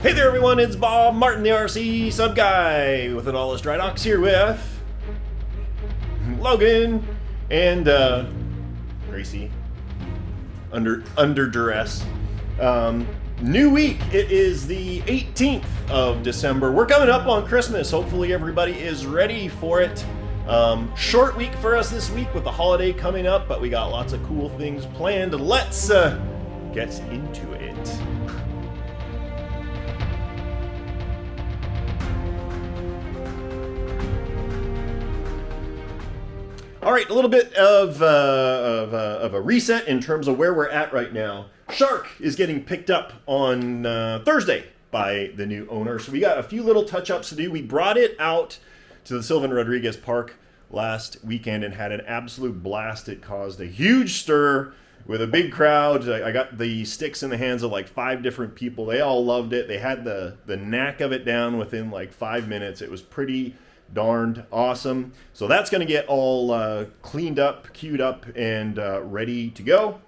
Hey there everyone, it's Bob Martin, the RCSubGuy, with it all is Drydocks here with Logan and Gracie under duress. New week, it is the 18th of December. We're coming up on Christmas. Hopefully everybody is ready for it. Short week for us this week with the holiday coming up, but we got lots of cool things planned. Let's get into it. All right, a little bit of a reset in terms of where we're at right now. Shark is getting picked up on Thursday by the new owner, so we got a few little touch-ups to do. We brought it out to the Sylvan Rodriguez Park last weekend and had an absolute blast. It caused a huge stir with a big crowd. I got the sticks in the hands of like 5 different people. They all loved it. They had the knack of it down within like 5 minutes. It was pretty darned awesome. So that's going to get all cleaned up, queued up, and ready to go.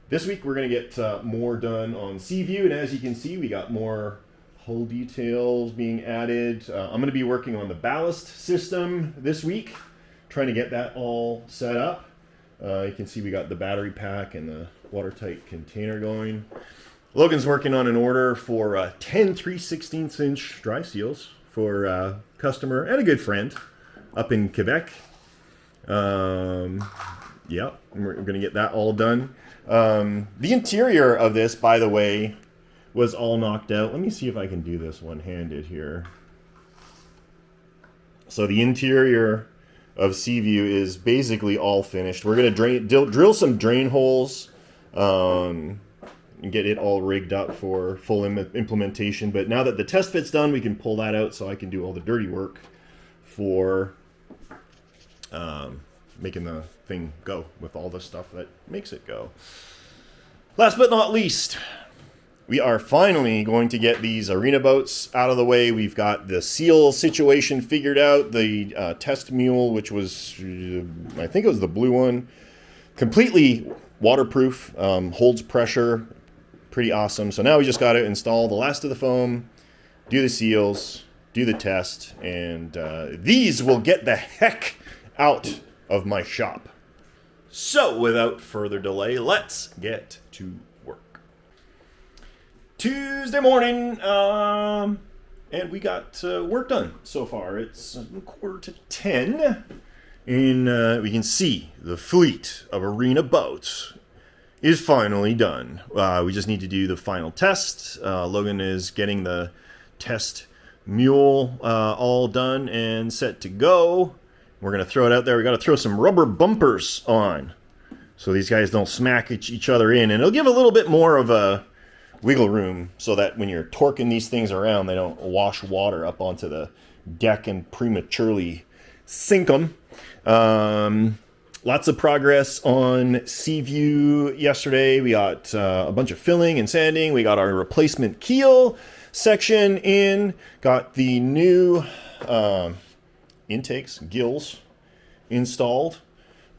This week we're going to get more done on Seaview, and as you can see, we got more hull details being added. I'm going to be working on the ballast system this week, trying to get that all set up. You can see we got the battery pack and the watertight container going. Logan's working on an order for 10 3/16 inch dry seals for a customer and a good friend up in Quebec. Yeah, we're going to get that all done. The interior of this, by the way, was all knocked out. Let me see if I can do this one-handed here. So the interior of Seaview is basically all finished. We're going to drill some drain holes and get it all rigged up for full implementation. But now that the test fit's done, we can pull that out so I can do all the dirty work for making the thing go with all the stuff that makes it go. Last but not least, we are finally going to get these arena boats out of the way. We've got the seal situation figured out. The test mule, which was, I think it was the blue one, completely waterproof, holds pressure, pretty awesome. So now we just got to install the last of the foam, do the seals, do the test, and these will get the heck out of my shop. So without further delay, let's get to work. Tuesday morning, and we got work done so far. It's 9:45, and we can see the fleet of arena boats is finally done. We just need to do the final test. Logan is getting the test mule all done and set to go. We're going to throw it out there. We got to throw some rubber bumpers on so these guys don't smack each other in. And it'll give a little bit more of a wiggle room so that when you're torquing these things around, they don't wash water up onto the deck and prematurely sink them. Lots of progress on Seaview yesterday. We got a bunch of filling and sanding. We got our replacement keel section in. Got the new intakes, gills installed.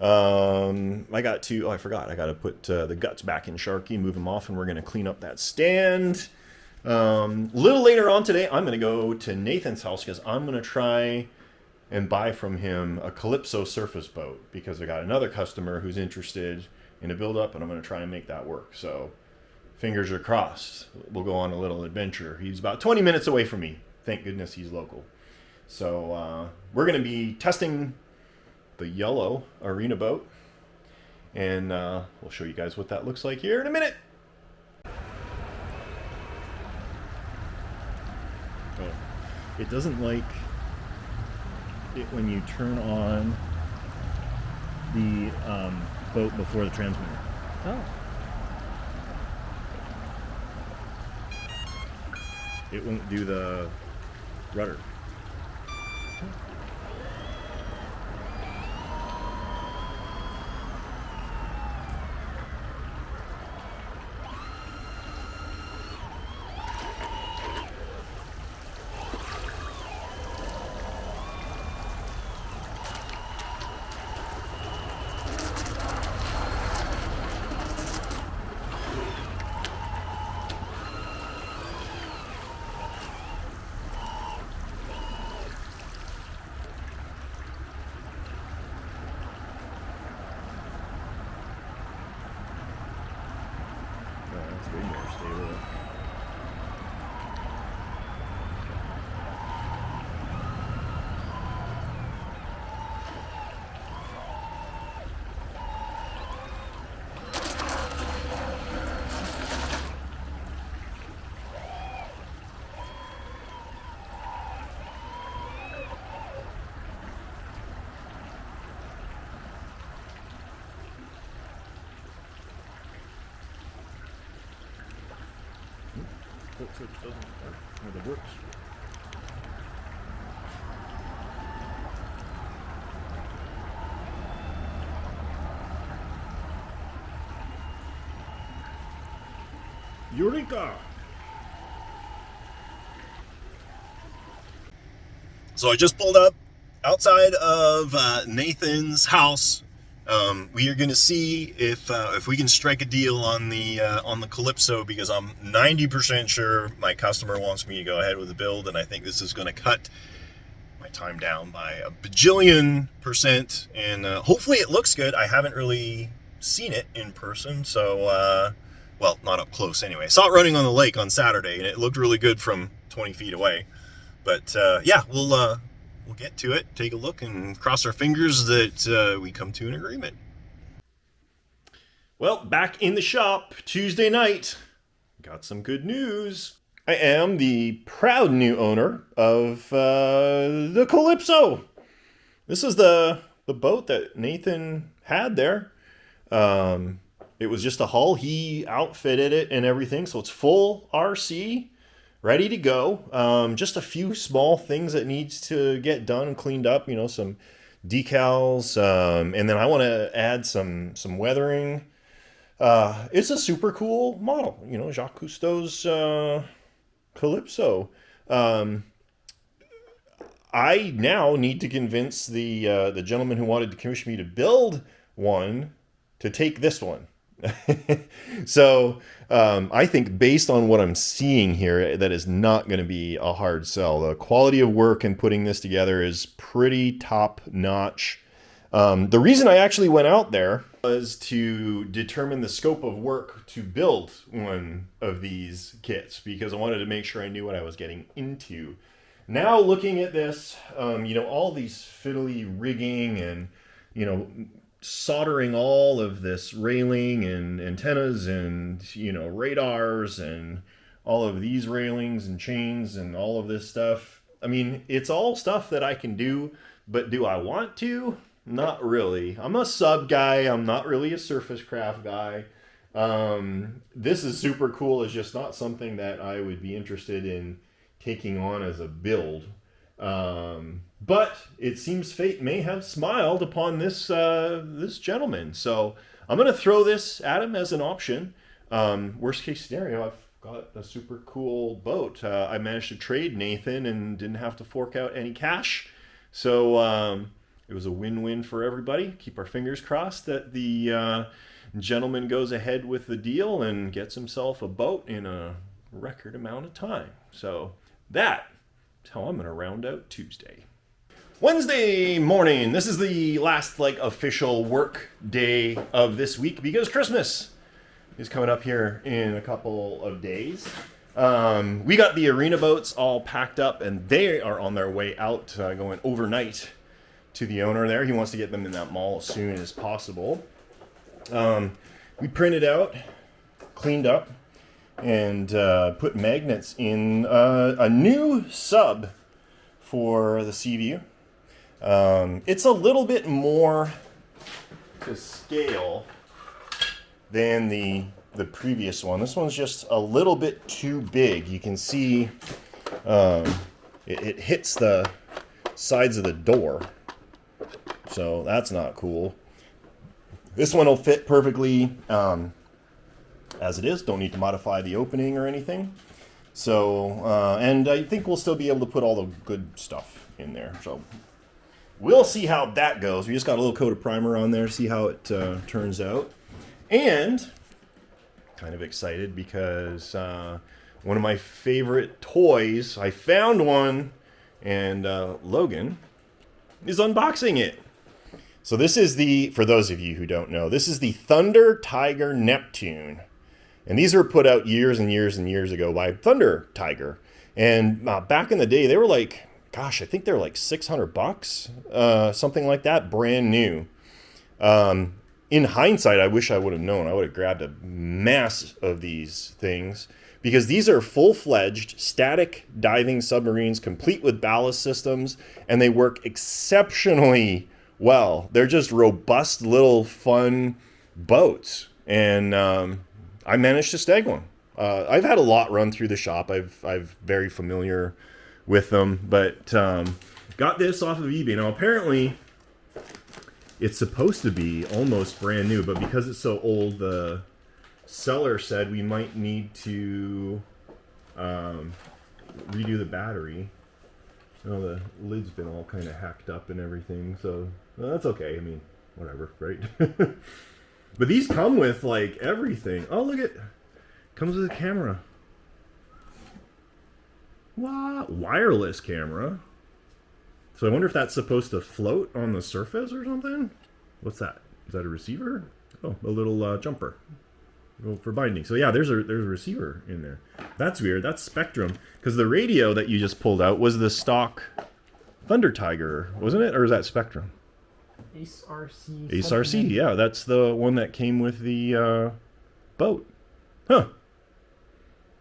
I got to put the guts back in Sharky, move them off, and we're going to clean up that stand. A little later on today, I'm going to go to Nathan's house because I'm going to try and buy from him a Calypso surface boat because I got another customer who's interested in a build-up, and I'm going to try and make that work. So fingers are crossed. We'll go on a little adventure. He's about 20 minutes away from me. Thank goodness he's local. So we're going to be testing the yellow arena boat, and we'll show you guys what that looks like here in a minute. Oh, it doesn't like it when you turn on the boat before the transmitter. Oh. It won't do the rudder. tilt switch doesn't work, or the works. Eureka! So I just pulled up outside of Nathan's house. We are going to see if we can strike a deal on the Calypso, because I'm 90% sure my customer wants me to go ahead with the build, and I think this is going to cut my time down by a bajillion %, and hopefully it looks good. I haven't really seen it in person, so well, not up close anyway. I saw it running on the lake on Saturday, and it looked really good from 20 feet away. But yeah, we'll get to it, take a look, and cross our fingers that we come to an agreement. Well, back in the shop Tuesday night, got some good news. I am the proud new owner of the Calypso. This is the boat that Nathan had there. It was just a hull. He outfitted it and everything, so it's full RC, ready to go. Just a few small things that needs to get done and cleaned up. You know, some decals, and then I want to add some weathering. It's a super cool model. You know, Jacques Cousteau's Calypso. I now need to convince the gentleman who wanted to commission me to build one to take this one. So I think based on what I'm seeing here, that is not going to be a hard sell. The quality of work in putting this together is pretty top notch. The reason I actually went out there was to determine the scope of work to build one of these kits, because I wanted to make sure I knew what I was getting into. Now looking at this, you know, all these fiddly rigging and, you know, soldering all of this railing and antennas and, you know, radars and all of these railings and chains and all of this stuff. I mean, it's all stuff that I can do, but do I want to? Not really. I'm a sub guy. I'm not really a surface craft guy. This is super cool. It's just not something that I would be interested in taking on as a build. But it seems fate may have smiled upon this this gentleman. So I'm going to throw this at him as an option. Worst case scenario, I've got a super cool boat. I managed to trade Nathan and didn't have to fork out any cash. So it was a win-win for everybody. Keep our fingers crossed that the gentleman goes ahead with the deal and gets himself a boat in a record amount of time. So that's how I'm going to round out Tuesday. Wednesday morning. This is the last official work day of this week, because Christmas is coming up here in a couple of days. We got the arena boats all packed up, and they are on their way out, going overnight to the owner there. He wants to get them in that mall as soon as possible. We printed out, cleaned up, and put magnets in a new sub for the Seaview. It's a little bit more to scale than the previous one. This one's just a little bit too big. You can see it hits the sides of the door, so that's not cool. This one will fit perfectly as it is. Don't need to modify the opening or anything. So, and I think we'll still be able to put all the good stuff in there. So we'll see how that goes. We just got a little coat of primer on there, see how it turns out. And kind of excited because one of my favorite toys, I found one, and Logan is unboxing it. So this is for those of you who don't know, this is the Thunder Tiger Neptune. And these were put out years and years and years ago by Thunder Tiger. And back in the day, they were I think they were $600, something like that, brand new. In hindsight, I wish I would have known. I would have grabbed a mass of these things, because these are full-fledged static diving submarines, complete with ballast systems, and they work exceptionally well. They're just robust little fun boats, and I managed to snag one. I've had a lot run through the shop. I've very familiar with them, but got this off of eBay. Now apparently it's supposed to be almost brand new, but because it's so old, the seller said we might need to redo the battery. You know, the lid's been all kind of hacked up and everything, so well, that's okay. I mean, whatever, right? But these come with like everything. Oh, look at, comes with a camera. What? Wireless camera. So I wonder if that's supposed to float on the surface or something. What's that? Is that a receiver? Oh, a little jumper. For binding. So yeah, there's a receiver in there. That's weird. That's Spectrum. Because the radio that you just pulled out was the stock Thunder Tiger, wasn't it? Or is that Spectrum? Ace RC. Ace RC, yeah. That's the one that came with the boat. Huh.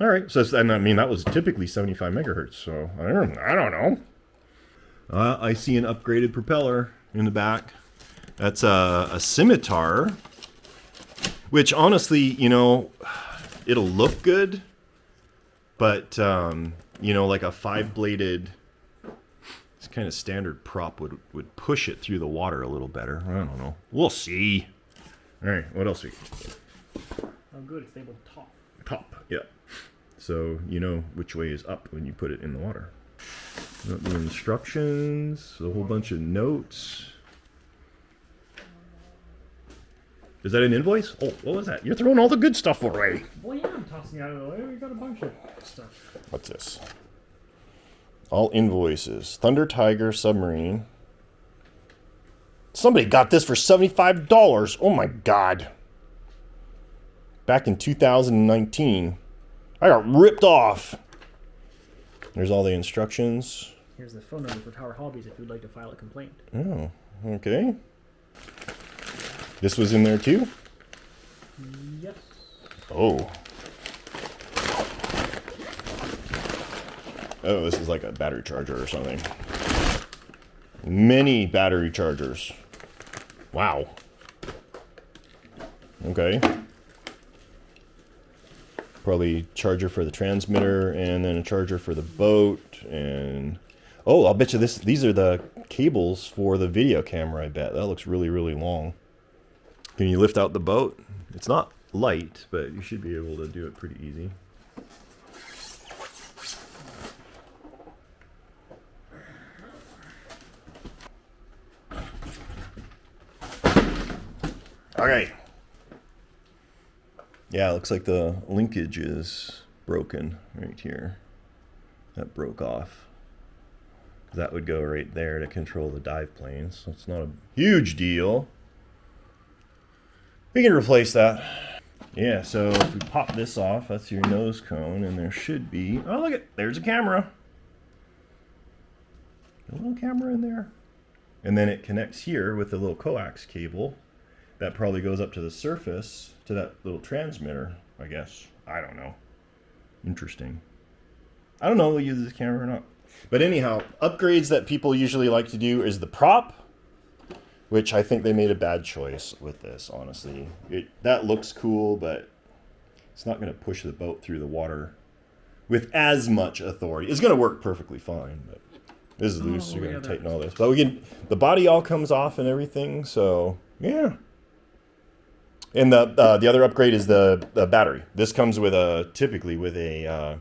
All right. So, and I mean, that was typically 75 megahertz. So, I don't know. I see an upgraded propeller in the back. That's a Scimitar. Which, honestly, you know, it'll look good, but, you know, like a 5-bladed, it's kind of standard prop would push it through the water a little better. I don't know. We'll see. All right, what else we got? Oh, good. It's labeled top. Top, yeah. So, you know which way is up when you put it in the water. The instructions, a whole bunch of notes. Is that an invoice? Oh, what was that? You're throwing all the good stuff away. Well, yeah, I'm tossing it out of the way. We got a bunch of stuff. What's this? All invoices. Thunder Tiger submarine. Somebody got this for $75. Oh my God. Back in 2019. I got ripped off. There's all the instructions. Here's the phone number for Tower Hobbies if you'd like to file a complaint. Oh, okay. This was in there too? Yes. Oh. Oh, this is like a battery charger or something. Many battery chargers. Wow. Okay. Probably charger for the transmitter and then a charger for the boat and... Oh, I'll bet you these are the cables for the video camera, I bet. That looks really, really long. Can you lift out the boat? It's not light, but you should be able to do it pretty easy. Okay. Yeah, it looks like the linkage is broken right here. That broke off. That would go right there to control the dive planes. So it's not a huge deal. We can replace that. Yeah, so if we pop this off, that's your nose cone, and there should be... Oh, look at... There's a camera. A little camera in there. And then it connects here with the little coax cable. That probably goes up to the surface, to that little transmitter, I guess. I don't know. Interesting. I don't know if we'll use this camera or not. But anyhow, upgrades that people usually like to do is the prop, which I think they made a bad choice with this, honestly. That looks cool, but it's not going to push the boat through the water with as much authority. It's going to work perfectly fine, but this is loose. You're going to tighten all this. But the body all comes off and everything, so yeah. And the other upgrade is the battery. This comes with typically with a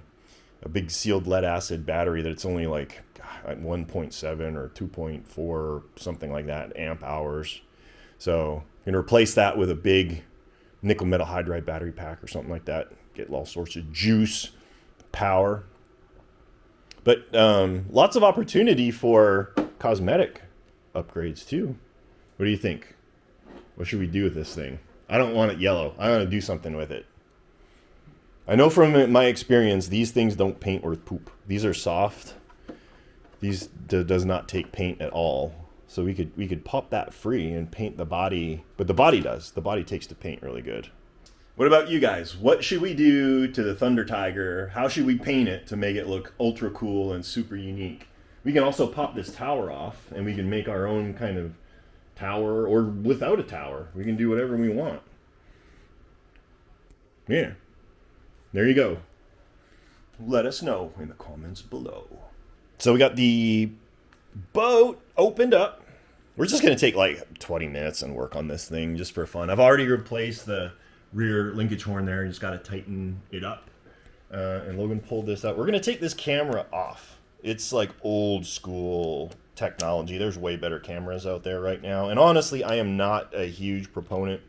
big sealed lead acid battery that it's only like 1.7 or 2.4 or something like that amp hours. So you can replace that with a big nickel metal hydride battery pack or something like that. Get all sorts of juice, power. But lots of opportunity for cosmetic upgrades too. What do you think? What should we do with this thing? I don't want it yellow. I want to do something with it. I know from my experience, these things don't paint worth poop. These are soft. These does not take paint at all. So we could pop that free and paint the body, but the body does. The body takes to paint really good. What about you guys? What should we do to the Thunder Tiger? How should we paint it to make it look ultra cool and super unique? We can also pop this tower off and we can make our own kind of tower, or without a tower. We can do whatever we want. Yeah. there you go. Let us know in the comments below. So we got the boat opened up. We're just going to take like 20 minutes and work on this thing just for fun. I've already replaced the rear linkage horn there. You just got to tighten it up. And Logan pulled this out. We're going to take this camera off. It's like old school technology. There's way better cameras out there right now. And honestly, I am not a huge proponent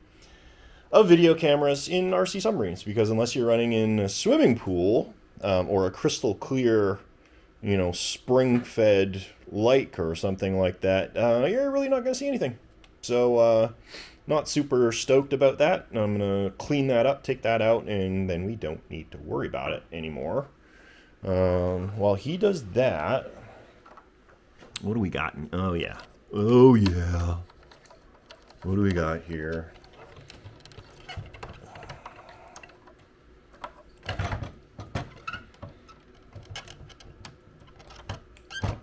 of video cameras in RC submarines, because unless you're running in a swimming pool or a crystal clear, you know, spring-fed lake or something like that, you're really not going to see anything. So, not super stoked about that. I'm going to clean that up, take that out, and then we don't need to worry about it anymore. While he does that, what do we got? Oh, yeah. Oh, yeah. What do we got here?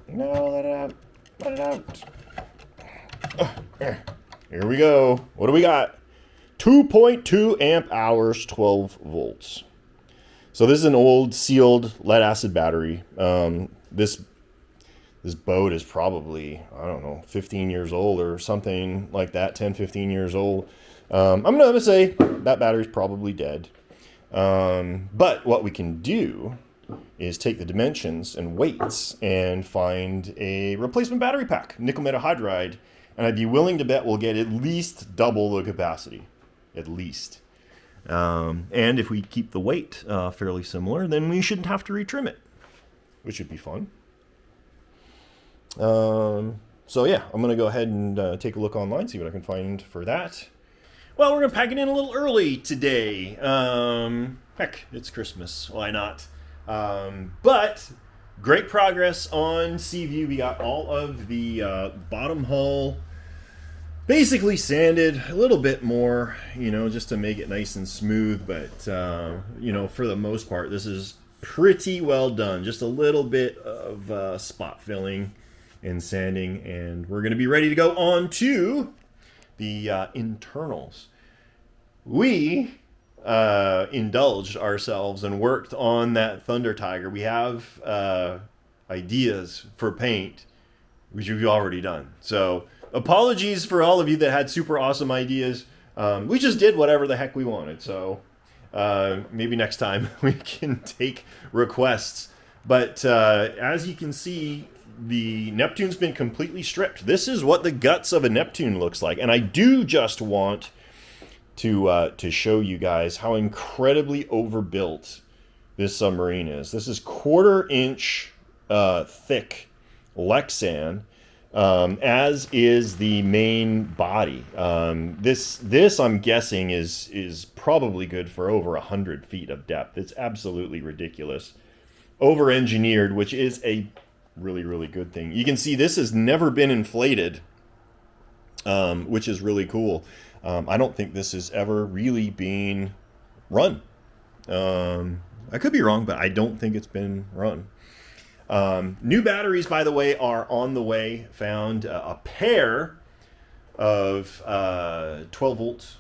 No, let it out. Let it out. Here we go. What do we got? 2.2 amp hours, 12 volts. So this is an old sealed lead acid battery. This boat is probably, I don't know, 15 years old or something like that, 10, 15 years old. I'm going to say that battery's probably dead. But what we can do is take the dimensions and weights and find a replacement battery pack, nickel metal hydride, and I'd be willing to bet we'll get at least double the capacity, at least. And if we keep the weight fairly similar, then we shouldn't have to retrim it, which would be fun. So yeah, I'm going to go ahead and take a look online, see what I can find for that. Well, we're going to pack it in a little early today. Heck, it's Christmas. Why not? But great progress on Seaview. We got all of the bottom hull basically sanded a little bit more, you know, just to make it nice and smooth. But, you know, for the most part, this is pretty well done. Just a little bit of spot filling and sanding, and we're going to be ready to go on to the internals. We indulged ourselves and worked on that Thunder Tiger. We have ideas for paint, which we've already done. So apologies for all of you that had super awesome ideas. We just did whatever the heck we wanted. So maybe next time we can take requests. But as you can see, the Neptune's been completely stripped. This is what the guts of a Neptune looks like. And I do just want to show you guys how incredibly overbuilt this submarine is. This is 1/4 inch thick Lexan, as is the main body. This I'm guessing is probably good for over 100 feet of depth. It's absolutely ridiculous. Over-engineered, which is a really, really good thing. You can see this has never been inflated, which is really cool. I don't think this has ever really been run. I could be wrong, but I don't think it's been run. New batteries, by the way, are on the way. Found a pair of 12 volt,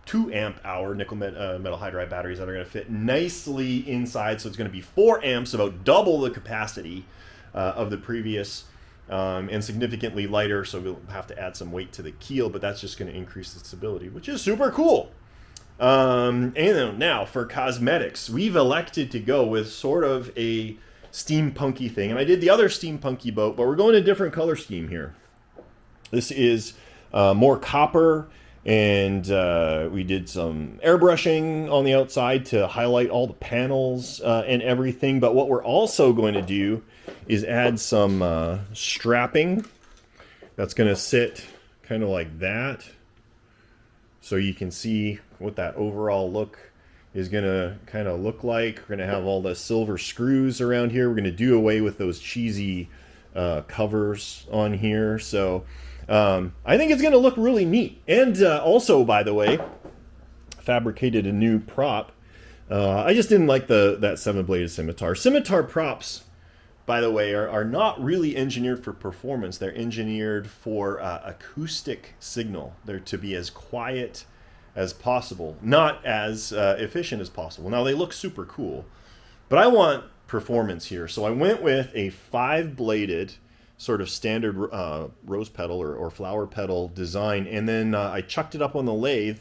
2 amp hour nickel metal hydride batteries that are going to fit nicely inside. So it's going to be 4 amps, about double the capacity of the previous. And significantly lighter, so we'll have to add some weight to the keel, but that's just going to increase the stability, which is super cool. And now for cosmetics, we've elected to go with sort of a steampunky thing, and I did the other steampunky boat, but we're going a different color scheme here. This is more copper, and we did some airbrushing on the outside to highlight all the panels and everything, but what we're also going to do is add some strapping that's going to sit kind of like that, so you can see what that overall look is going to kind of look like. We're going to have all the silver screws around here. We're going to do away with those cheesy covers on here. So I think it's going to look really neat. And also, by the way, fabricated a new prop. I just didn't like that 7-bladed scimitar. Scimitar props, by the way, are not really engineered for performance. They're engineered for acoustic signal. They're to be as quiet as possible, not as efficient as possible. Now they look super cool, but I want performance here, so I went with a 5-bladed sort of standard rose petal or flower petal design, and then I chucked it up on the lathe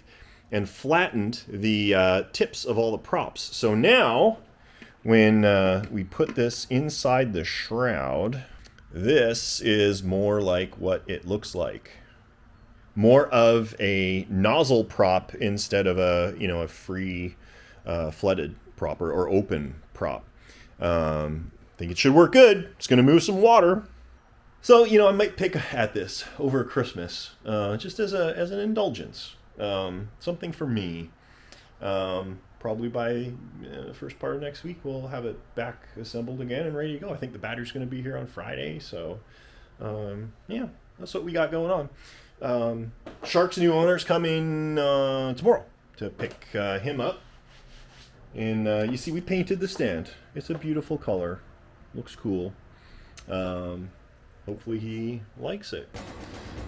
and flattened the tips of all the props. So now when we put this inside the shroud, this is more like what it looks like. More of a nozzle prop instead of a, you know, a free flooded prop or open prop. I think it should work good. It's going to move some water. So, you know, I might pick at this over Christmas, just as an indulgence. Something for me. Probably by the first part of next week, we'll have it back assembled again and ready to go. I think the battery's going to be here on Friday. So, yeah, that's what we got going on. Shark's new owner's coming tomorrow to pick him up. And you see, we painted the stand. It's a beautiful color. Looks cool. Hopefully he likes it.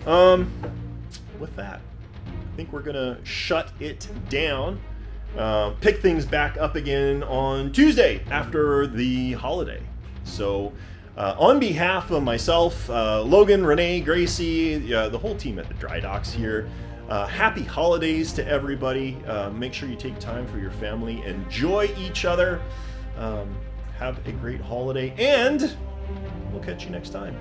With that, I think we're going to shut it down. Pick things back up again on Tuesday after the holiday. So on behalf of myself, Logan, Renee, Gracie, the whole team at the Drydocks here, happy holidays to everybody. Make sure you take time for your family. Enjoy each other. Have a great holiday, and we'll catch you next time.